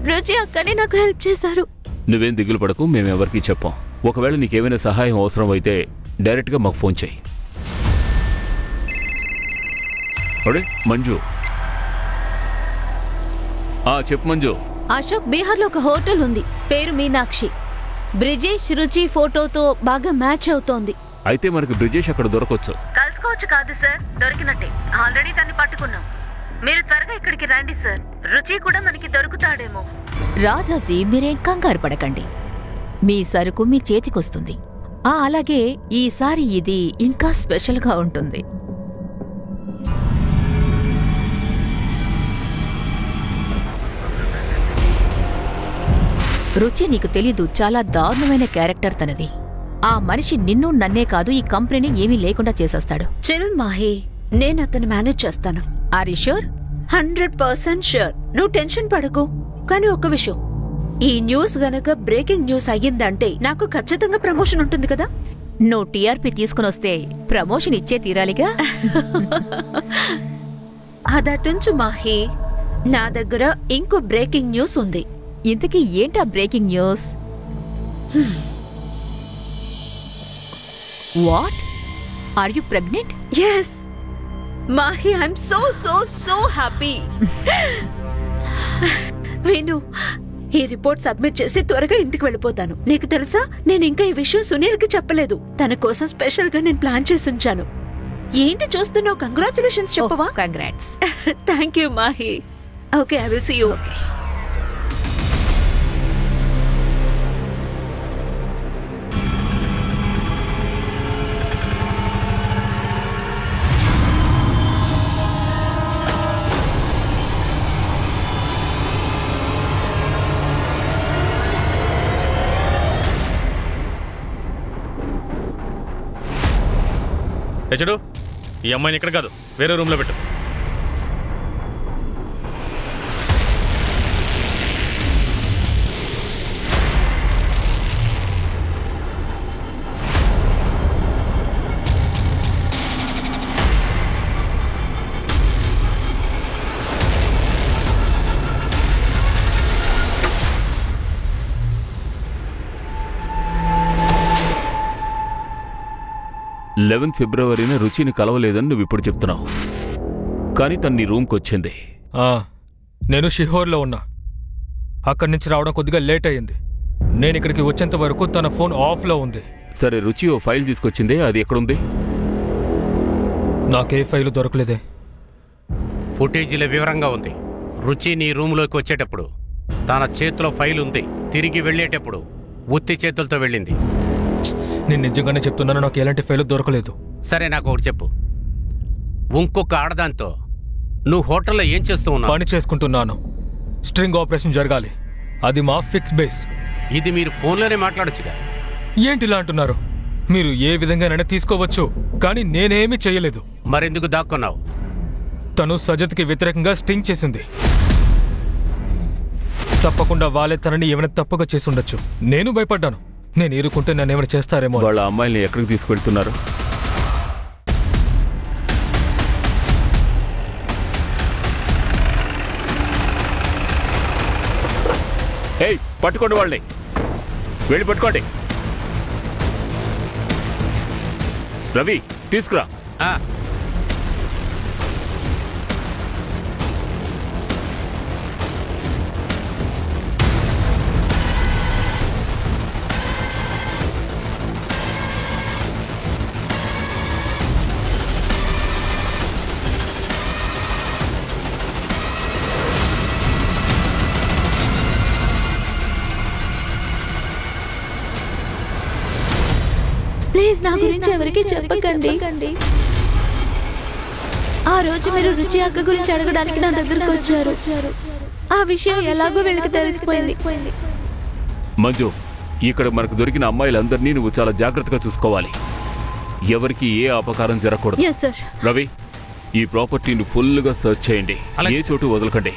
I: రుచి అక్కనే నాకు హెల్ప్ చేశారు.
E: నువ్వేం దిగులు పడకు, మేమెవరికి చెప్పాం. ఒకవేళ నీకేమైనా సహాయం అవసరం అయితే డైరెక్ట్గా మాకు ఫోన్ చేయి. అడే మంజు. చెప్పు మంజు.
I: అశోక్ బీహార్లో ఒక హోటల్ ఉంది, పేరు మీనాక్షి. బ్రిజేష్ రుచి ఫోటోతో బాగా మ్యాచ్ అవుతోంది.
E: అయితే మనకి బ్రిజేష్ అక్కడ దొరకొచ్చు.
A: కలుసుకోవచ్చు కాదు సార్, దొరికినట్టే. ఆల్రెడీ తన్ని పట్టుకున్నాం. మీరు త్వరగా ఇక్కడికి రండి సార్. రుచి కూడా మనకి దొరుకుతాడేమో.
B: రాజాజీ, మీరేం కంగారు పడకండి. మీ సరుకు మీ చేతికొస్తుంది. అలాగే ఈసారి ఇది ఇంకా స్పెషల్గా ఉంటుంది. రుచి, నీకు తెలీదు, చాలా దారుణమైన క్యారెక్టర్ తనది. ఆ మనిషి నిన్ను నన్నే కాదు, ఈ కంపెనీని ఏమీ లేకుండా చేసేస్తాడు.
A: చిల్ మాహి, నేను అతన్ని మేనేజ్ చేస్తాను.
B: Are you sure?
A: 100% ష్యూర్. నువ్వు టెన్షన్ పడకు. కానీ ఒక విషయం, ఈ న్యూస్ గనక బ్రేకింగ్ న్యూస్ అయ్యిందంటే నాకు ఖచ్చితంగా ప్రమోషన్ ఉంటుంది కదా.
B: నువ్వు టీఆర్పీ తీసుకునొస్తే ప్రమోషన్ ఇచ్చే తీరాలిగా.
A: అదటుంచు మాహి, నా దగ్గర ఇంకో బ్రేకింగ్ న్యూస్ ఉంది.
B: ఇంతకీ ఏంటా breaking news? What? Are you pregnant?
A: Yes Mahi, I'm so so so happy. విను, ఈ రిపోర్ట్ సబ్మిట్ చేసి త్వరగా ఇంటికి వెళ్ళిపోతాను. నీకు తెలుసా, నేను ఇంకా ఈ విషయం సునీల్కి చెప్పలేదు. తన కోసం స్పెషల్ గా నేను ప్లాన్ చేసి ఉంచాను. ఏంటి చూస్తున్నావు? కంగ్రాచులేషన్స్ చెప్పవా?
B: Congrats.
A: Thank you Mahi. Okay, I will see you.
B: Okay.
G: తెచ్చుడు, ఈ అమ్మాయిని ఇక్కడ కాదు, వేరే రూమ్లో పెట్టు.
E: 11 ఫిబ్రవరిన రుచిని కలవలేదని నువ్వు ఇప్పుడు చెప్తున్నావు. కానీ తను నీ రూమ్కి వచ్చింది.
F: నేను షిహోర్లో ఉన్నా. అక్కడి నుంచి రావడం కొద్దిగా లేట్ అయ్యింది. నేను ఇక్కడికి వచ్చేంత వరకు తన ఫోన్ ఆఫ్లో ఉంది.
E: సరే, రుచి ఓ ఫైల్ తీసుకొచ్చిందే, అది ఎక్కడుంది?
F: నాకే ఫైలు దొరకలేదే.
D: ఫుటేజీలో వివరంగా ఉంది. రుచి నీ రూమ్లోకి వచ్చేటప్పుడు తన చేతిలో ఫైల్ ఉంది. తిరిగి వెళ్ళేటప్పుడు ఉత్తి చేతులతో వెళ్ళింది.
F: నేను నిజంగానే చెప్తున్నాను, నాకు ఎలాంటి ఫైలు దొరకలేదు.
D: సరే, నాకు ఒకటి చెప్పు. ఇంకొక ఆడదాంతో నువ్వు హోటల్లో ఏం చేస్తూ ఉన్నావు?
F: పని చేసుకుంటున్నాను. స్ట్రింగ్ ఆపరేషన్ జరగాలి. అది మా ఫిక్స్ బేస్.
D: ఇది మీరు ఫోన్లోనే మాట్లాడొచ్చుగా.
F: ఏంటిలా అంటున్నారు? మీరు ఏ విధంగానైనా తీసుకోవచ్చు, కానీ నేనేమీ చేయలేదు.
D: మరెందుకు దాక్కున్నావు?
F: తను సజత్కి వ్యతిరేకంగా స్టింగ్ చేసింది. తప్పకుండా వాళ్ళే తనని ఏమైనా తప్పుగా చేసుండొచ్చు. నేను భయపడ్డాను. నేను ఎదుర్కొంటే నన్ను ఏమైనా చేస్తారేమో.
E: వాళ్ళ అమ్మాయిని ఎక్కడికి తీసుకెళ్తున్నారు? ఏయ్, పట్టుకోండి వాళ్ళని. వెళ్ళి పట్టుకోండి. రవి, తీసుకురా.
I: ప్లీజ్ నా గురించి ఎవరికి చెప్పకండి. ఆ రోజు మీరు రుచి అక్క గురించి అడగడానికి నా దగ్గరకు వచ్చారు. ఆ విషయం ఎలాగో వీళ్ళకి తెలిసిపోయింది.
E: మంజు, ఇక్కడ మనకు దొరికిన అమ్మాయిలందరినీ నువ్వు చాలా జాగ్రత్తగా చూసుకోవాలి. ఎవరికి ఏ అపకారం జరగకూడదు.
I: Yes sir.
E: రవి, ఈ ప్రాపర్టీని ఫుల్గా సర్చ్ చేయండి. ఏ చోటు వదలకండి.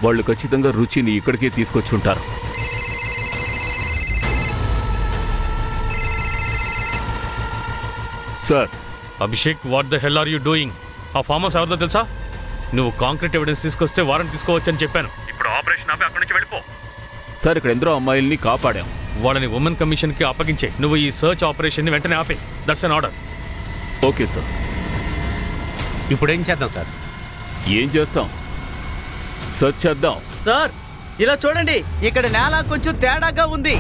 E: వాళ్ళు ఖచ్చితంగా రుచిని ఇక్కడికే తీసుకొచ్చి ఉంటారు. Sir.
G: Abhishek, what the hell are you doing? ఆ ఫామ్ హౌస్ ఎవరిదో తెలుసా? నువ్వు కాంక్రీట్ ఎవిడెన్స్ తీసుకొస్తే వారెంట్ తీసుకోవచ్చని చెప్పాను. ఇప్పుడు ఆపరేషన్ ఆపి అక్కడి నుంచి వెళ్ళిపో.
E: సార్, ఇక్కడ ఎందరో అమ్మాయిల్ని కాపాడాం.
G: వాళ్ళని ఉమెన్ కమిషన్ కి అప్పగించే. నువ్వు ఈ సర్చ్ ఆపరేషన్ ని వెంటనే ఆపే. That's an order.
E: Okay sir.
D: ఇప్పుడు ఏం చేద్దాం సార్?
E: ఏం చేస్తాం? సర్చ్ చేద్దాం.
H: సార్, ఇలా చూడండి, ఇక్కడ నేల కొంచెం తేడాగా ఉంది.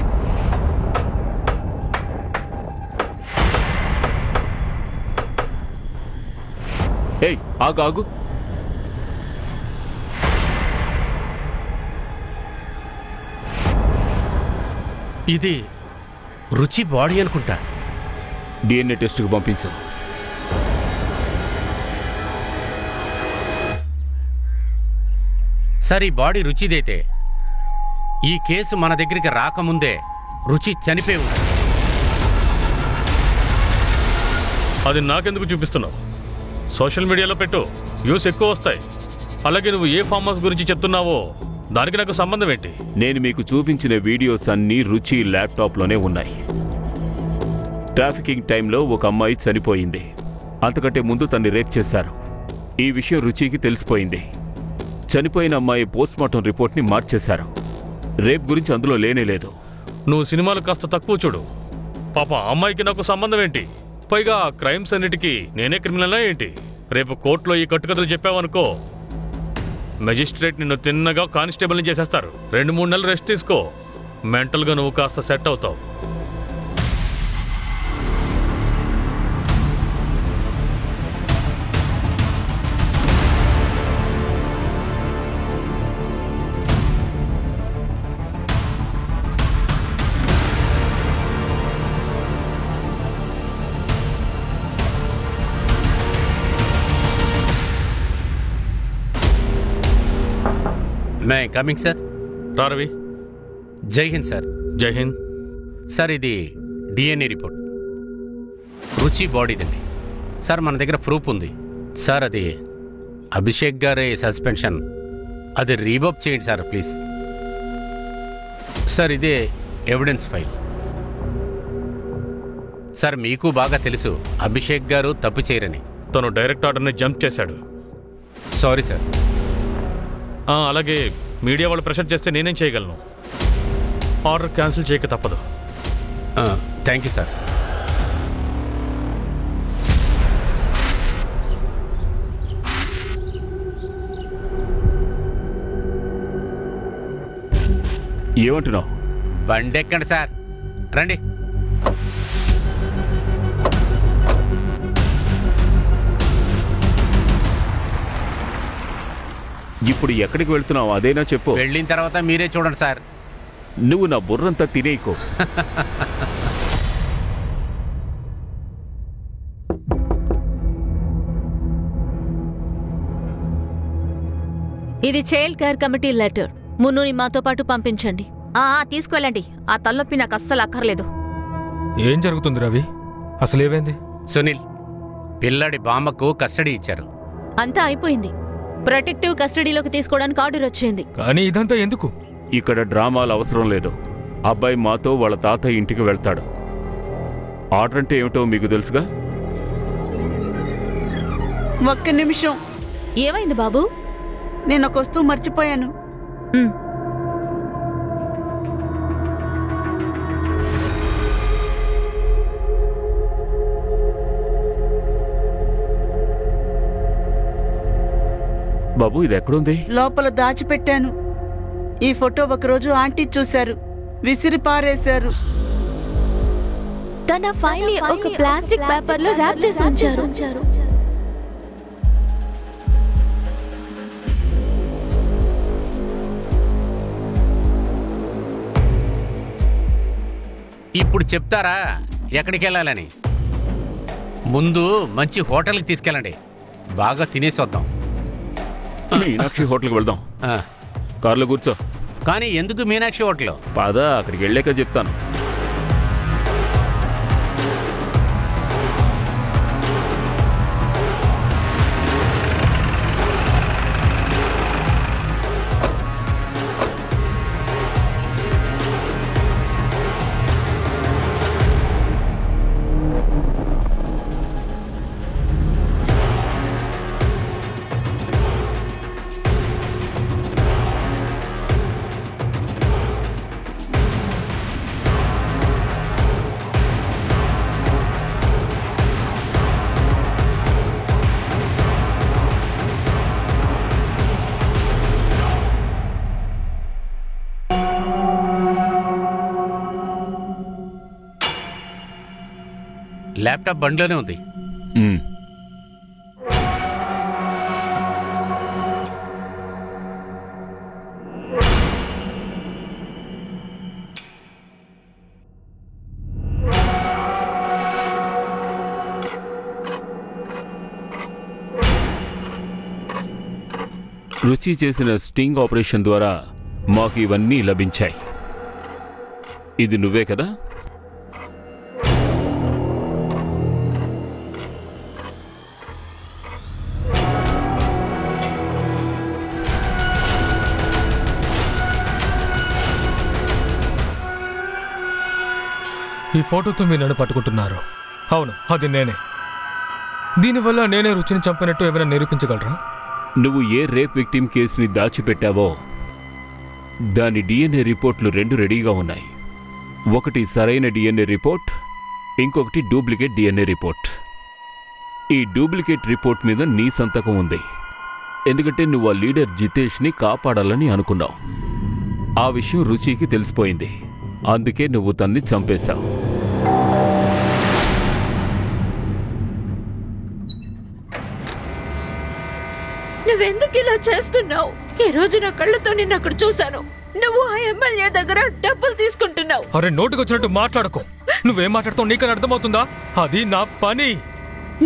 E: ఏయ్, ఆగు.
D: ఇది రుచి బాడీ అనుకుంటా.
E: డిఎన్ఏ టెస్ట్కి పంపించు.
D: సార్, ఈ బాడీ రుచిదైతే ఈ కేసు మన దగ్గరికి రాకముందే రుచి చనిపోయి ఉంది.
G: అది నాకెందుకు చూపిస్తున్నావు? సోషల్ మీడియాలో పెట్టు, వ్యూస్ ఎక్కువ వస్తాయి. అలాగే నువ్వు ఏ ఫామ్ హౌస్ గురించి చెప్తున్నావో దానికి నాకు సంబంధం ఏంటి?
E: నేను మీకు చూపించిన వీడియోస్ అన్నీ రుచి ల్యాప్టాప్లోనే ఉన్నాయి. ట్రాఫికింగ్ టైంలో ఒక అమ్మాయి చనిపోయింది. అంతకంటే ముందు తన్ని రేప్ చేశారు. ఈ విషయం రుచికి తెలిసిపోయింది. చనిపోయిన అమ్మాయి పోస్ట్మార్టం రిపోర్ట్ని మార్చేశారు. రేప్ గురించి అందులో లేనేలేదు.
G: నువ్వు సినిమాలు కాస్త తక్కువ చూడు. పాప, అమ్మాయికి నాకు సంబంధం ఏంటి? పైగా క్రైమ్స్ అన్నిటికీ నేనే క్రిమినల్లా ఏంటి? రేపు కోర్టులో ఈ కట్టుకథలు చెప్పావనుకో, మెజిస్ట్రేట్ నిన్ను తిన్నగా కానిస్టేబుల్ని చేసేస్తారు. 2-3 నెలలు రెస్ట్ తీసుకో. మెంటల్గా నువ్వు కాస్త సెట్ అవుతావు.
D: May coming sir.
G: రారవి.
D: జై హింద్ సార్.
G: జై హింద్
D: సార్, ఇది డిఎన్ఏ రిపోర్ట్. రుచి బాడీదండి సార్. మన దగ్గర ప్రూఫ్ ఉంది సార్. అది అభిషేక్ గారి సస్పెన్షన్, అది రీవోక్ చేయండి సార్ ప్లీజ్. సార్, ఇదే ఎవిడెన్స్ ఫైల్. సార్, మీకు బాగా తెలుసు అభిషేక్ గారు తప్పు చేయరని.
G: తను డైరెక్ట్ ఆర్డర్ని జంప్ చేశాడు.
D: Sorry sir.
G: అలాగే మీడియా వాళ్ళు ప్రెషర్ చేస్తే నేనేం చేయగలను? ఆర్డర్ క్యాన్సిల్ చేయక తప్పదు.
D: Thank you sir.
E: ఏమంటున్నావు?
D: బండెక్కండి సార్, రండి.
E: ఇప్పుడు ఎక్కడికి వెళ్తున్నావు అదేనా చెప్పు.
D: వెళ్ళిన తర్వాత మీరే చూడండి సార్.
E: నువ్వు నా బుర్రంతా తినేయకు.
I: ఇది చైల్డ్ కేర్ కమిటీ లెటర్. మున్నుని మాతో పాటు పంపించండి.
B: తీసుకువెళ్ళండి. ఆ తలనొప్పి నాకు అస్సలు అక్కర్లేదు.
F: ఏం జరుగుతుంది రవి? అసలు ఏమైంది?
D: సునీల్, పిల్లాడి బామ్మకు కస్టడీ ఇచ్చారు.
I: అంతా అయిపోయింది. ప్రొటెక్టివ్ కస్టడీలోకి తీసుకోవడానికి ఆర్డర్ వచ్చింది.
F: కానీ ఇదంతా ఎందుకు?
E: ఇక్కడ డ్రామాలు అవసరం లేదు. అబ్బాయి మాతో వాళ్ళ తాతయ్య ఇంటికి వెళ్తాడు. ఆర్డర్ అంటే ఏమిటో మీకు తెలుసుగా.
C: ఒక్క నిమిషం.
I: ఏమైంది బాబు?
C: నేను ఒక వస్తువు మర్చిపోయాను.
E: బాబు, ఇది ఎక్కడుంది?
C: లోపల దాచిపెట్టాను. ఈ ఫోటో ఒకరోజు ఆంటీ చూశారు, విసిరి పారేశారు.
I: తన ఫైల్ ఒక ప్లాస్టిక్ పేపర్ లో ర్యాప్ చేసి ఉంచారు.
D: ఇప్పుడు చెప్తారా ఎక్కడికి వెళ్ళాలని? ముందు మంచి హోటల్కి తీసుకెళ్ళండి, బాగా తినేసి వద్దాం.
E: మీనాక్షి హోటల్కి వెళ్దాం. కార్లో కూర్చో.
D: కానీ ఎందుకు మీనాక్షి హోటల్?
E: పద, అక్కడికి వెళ్ళాక చెప్తాను.
D: ల్యాప్టాప్ బండిలోనే ఉంది.
E: రుచి చేసిన స్టింగ్ ఆపరేషన్ ద్వారా మాకు ఇవన్నీ లభించాయి. ఇది నువ్వే కదా?
F: ఈ ఫోటోతో మీరు నన్ను పట్టుకుంటున్నారు. అవును, అది నేనే. దీనివల్ల నేనే రుచిని చంపినట్టు ఏమైనా నిరూపించగలరా?
E: నువ్వు ఏ రేప్ విక్టిమ్ కేసుని దాచిపెట్టావో దాని డిఎన్ఏ రిపోర్ట్లు 2 రెడీగా ఉన్నాయి. ఒకటి సరైన డిఎన్ఏ రిపోర్ట్, ఇంకొకటి డూప్లికేట్ డిఎన్ఏ రిపోర్ట్. ఈ డూప్లికేట్ రిపోర్ట్ మీద నీ సంతకం ఉంది. ఎందుకంటే నువ్వు ఆ లీడర్ జితేష్ని కాపాడాలని అనుకున్నావు. ఆ విషయం రుచికి తెలిసిపోయింది. అందుకే నువ్వు తన్ని చంపేశావు.
A: నువ్వెందుకు ఇలా చేస్తున్నావు? ఈ రోజు నా కళ్ళతో నిన్ను అక్కడ చూశాను. నువ్వు ఆ ఎమ్మెల్యే దగ్గర డబ్బులు తీసుకుంటున్నావు.
F: అరే, నోటుకొచ్చినట్టు మాట్లాడుకో. నువ్వేం మాట్లాడుతావు నీకని అర్థమవుతుందా? అది నా పని.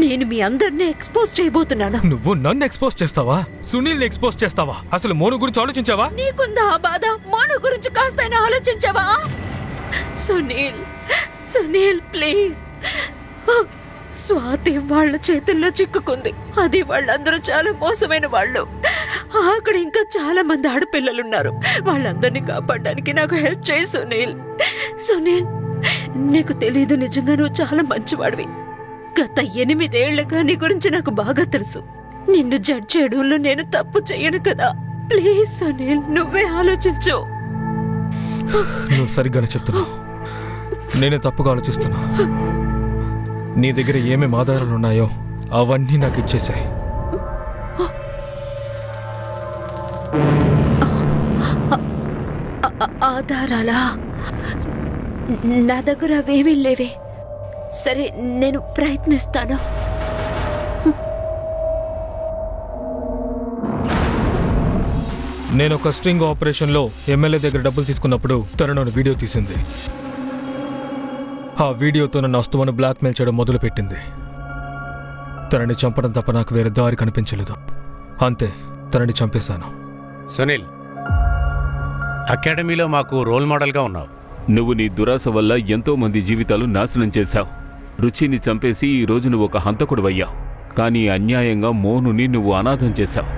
A: నేను మీ అందరినీ ఎక్స్పోజ్ చేయబోతున్నాను.
F: నువ్వు నన్ను ఎక్స్పోజ్ చేస్తావా? సునీల్ని ఎక్స్పోజ్ చేస్తావా? అసలు మోను గురించి ఆలోచించావా?
A: నీకుందా ఆ బాధ? మోను గురించి కాస్తైనా ఆలోచించావా? సునీల్, సునీల్ ప్లీజ్. స్వాతి వాళ్ళ చేతుల్లో చిక్కుకుంది. అది వాళ్ళందరూ చాలా మోసమైన వాళ్ళు. అక్కడ ఇంకా చాలా మంది ఆడపిల్లలున్నారు. వాళ్ళందరినీ కాపాడడానికి నాకు హెల్ప్ చేయి సునీల్. సునీల్, నీకు తెలీదు, నిజంగా నువ్వు చాలా మంచివాడివి. గత 8 ఏళ్లుగా నీ గురించి నాకు బాగా తెలుసు. నిన్ను జడ్జ్ చేయడంలో నేను తప్పు చెయ్యను కదా. ప్లీజ్ సునీల్, నువ్వే ఆలోచించు.
F: నువ్వు సరిగ్గానే చెప్తున్నావు. నేనే తప్పుగా ఆలోచిస్తున్నా. నీ దగ్గర ఏమేమి ఆధారాలున్నాయో అవన్నీ నాకు ఇచ్చేసాయి.
A: ఆధారాలా? నా దగ్గర అవేమీ లేవే. సరే, నేను ప్రయత్నిస్తాను.
F: నేను ఒక స్ట్రింగ్ ఆపరేషన్లో ఎమ్మెల్యే దగ్గర డబ్బులు తీసుకున్నప్పుడు తను నన్ను వీడియో తీసింది. ఆ వీడియోతో నన్ను అస్తుమను బ్లాక్మెయిల్ చేయడం మొదలుపెట్టింది. తనని చంపడం తప్ప నాకు వేరే దారి కనిపించలేదు. అంతే, తనని చంపేశాను.
D: సునీల్, అకాడమీలో మాకు రోల్ మోడల్గా ఉన్నావు.
E: నువ్వు నీ దురాశ వల్ల ఎంతో మంది జీవితాలు నాశనం చేశావు. రుచిని చంపేసి ఈ రోజు నువ్వు ఒక హంతకుడివయ్యావు. కానీ అన్యాయంగా మోనుని నువ్వు అనాథం చేశావు.